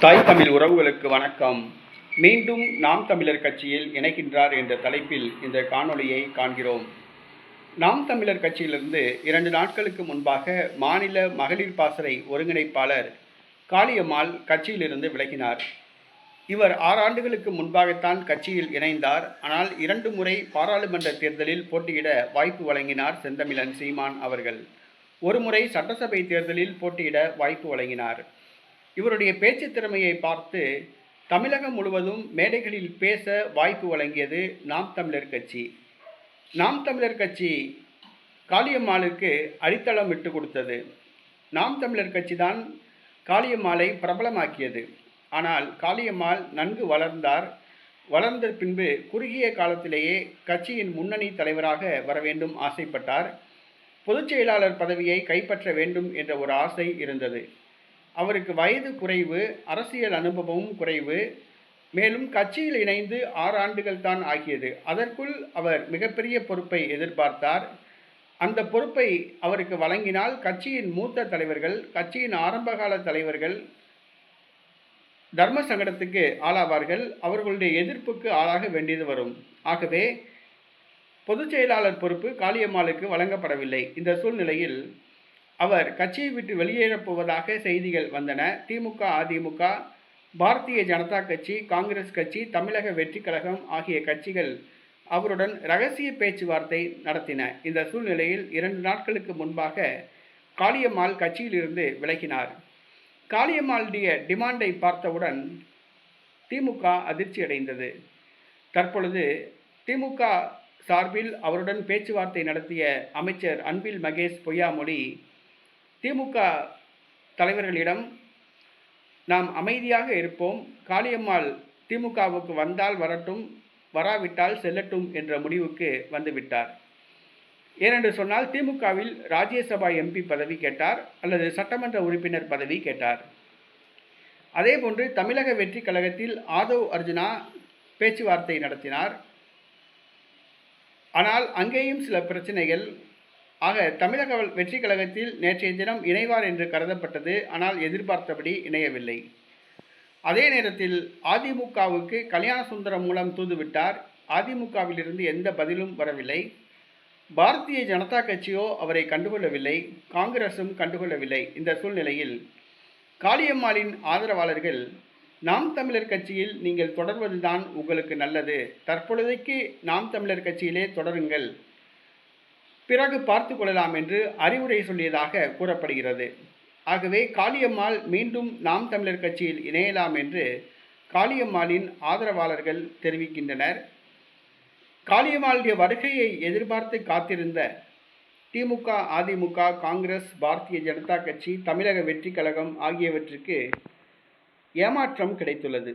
தாய் தமிழ் உறவுகளுக்கு வணக்கம். மீண்டும் நாம் தமிழர் கட்சியில் இணைக்கின்றார் என்ற தலைப்பில் இந்த காணொளியை காண்கிறோம். நாம் தமிழர் கட்சியிலிருந்து 2 நாட்களுக்கு முன்பாக மாநில மகளிர் பாசறை ஒருங்கிணைப்பாளர் காளியம்மாள் கட்சியிலிருந்து விலகினார். இவர் 6 ஆண்டுகளுக்கு முன்பாகத்தான் கட்சியில் இணைந்தார். ஆனால் 2 முறை பாராளுமன்ற தேர்தலில் போட்டியிட வாய்ப்பு வழங்கினார் செந்தமிழன் சீமான் அவர்கள். ஒரு முறை சட்டசபை தேர்தலில் போட்டியிட வாய்ப்பு வழங்கினார். இவருடைய பேச்சு திறமையை பார்த்து தமிழகம் முழுவதும் மேடைகளில் பேச வாய்ப்பு வழங்கியது நாம் தமிழர் கட்சி. நாம் தமிழர் கட்சி காளியம்மாளுக்கு அடித்தளம் விட்டு கொடுத்தது. நாம் தமிழர் கட்சி தான் காளியம்மாளை பிரபலமாக்கியது. ஆனால் காளியம்மாள் நன்கு வளர்ந்த பின்பு குறுகிய காலத்திலேயே கட்சியின் முன்னணி தலைவராக வர வேண்டும் ஆசைப்பட்டார். பொதுச் செயலாளர் பதவியை கைப்பற்ற வேண்டும் என்ற ஒரு ஆசை இருந்தது. அவருக்கு வயது குறைவு, அரசியல் அனுபவமும் குறைவு. மேலும் கட்சியில் இணைந்து 6 ஆண்டுகள் தான் ஆகியது. அதற்குள் அவர் மிகப்பெரிய பொறுப்பை எதிர்பார்த்தார். அந்த பொறுப்பை அவருக்கு வழங்கினால் கட்சியின் மூத்த தலைவர்கள், கட்சியின் ஆரம்பகால தலைவர்கள் தர்ம சங்கடத்துக்கு ஆளாவார்கள். அவர்களுடைய எதிர்ப்புக்கு ஆளாக வேண்டியது வரும். ஆகவே பொதுச் செயலாளர் பொறுப்பு காளியம்மாளுக்கு வழங்கப்படவில்லை. இந்த சூழ்நிலையில் அவர் கட்சியை விட்டு வெளியேறப் போவதாக செய்திகள் வந்தன. திமுக, அதிமுக, பாரதிய ஜனதா கட்சி, காங்கிரஸ் கட்சி, தமிழக வெற்றி கழகம் ஆகிய கட்சிகள் அவருடன் இரகசிய பேச்சுவார்த்தை நடத்தின. இந்த சூழ்நிலையில் 2 நாட்களுக்கு முன்பாக காளியம்மாள் கட்சியிலிருந்து விலகினார். காளியம்மாளுடைய டிமாண்டை பார்த்தவுடன் திமுக அதிர்ச்சி அடைந்தது. தற்பொழுது திமுக சார்பில் அவருடன் பேச்சுவார்த்தை நடத்திய அமைச்சர் அன்பில் மகேஷ் பொய்யாமொழி திமுக தலைவர்களிடம் நாம் அமைதியாக இருப்போம், காளியம்மாள் திமுகவுக்கு வந்தால் வரட்டும், வராவிட்டால் செல்லட்டும் என்ற முடிவுக்கு வந்துவிட்டார். ஏனென்று சொன்னால் திமுகவில் ராஜ்யசபா எம்பி பதவி கேட்டார், அல்லது சட்டமன்ற உறுப்பினர் பதவி கேட்டார். அதேபோன்று தமிழக வெற்றி கழகத்தில் ஆதவ் அர்ஜுனா பேச்சுவார்த்தை நடத்தினார். ஆனால் அங்கேயும் சில பிரச்சனைகள். ஆக தமிழக வெற்றி கழகத்தில் நேற்றைய தினம் இணைவார் என்று கருதப்பட்டது. ஆனால் எதிர்பார்த்தபடி இணையவில்லை. அதே நேரத்தில் அதிமுகவுக்கு கல்யாண சுந்தரம் மூலம் தூதுவிட்டார். அதிமுகவிலிருந்து எந்த பதிலும் வரவில்லை. பாரதிய ஜனதா கட்சியோ அவரை கண்டுகொள்ளவில்லை, காங்கிரசும் கண்டுகொள்ளவில்லை. இந்த சூழ்நிலையில் காளியம்மாளின் ஆதரவாளர்கள் நாம் தமிழர் கட்சியில் நீங்கள் தொடர்வதுதான் உங்களுக்கு நல்லது, தற்பொழுதைக்கு நாம் தமிழர் கட்சியிலே தொடருங்கள், பிறகு பார்த்து கொள்ளலாம் என்று அறிவுரை சொல்லியதாக கூறப்படுகிறது. ஆகவே காளியம்மாள் மீண்டும் நாம் தமிழர் கட்சியில் இணையலாம் என்று காளியம்மாளின் ஆதரவாளர்கள் தெரிவிக்கின்றனர். காளியம்மாளுடைய வருகையை எதிர்பார்த்து காத்திருந்த திமுக, அதிமுக, காங்கிரஸ், பாரதிய ஜனதா கட்சி, தமிழக வெற்றி கழகம் ஆகியவற்றுக்கு ஏமாற்றம் கிடைத்துள்ளது.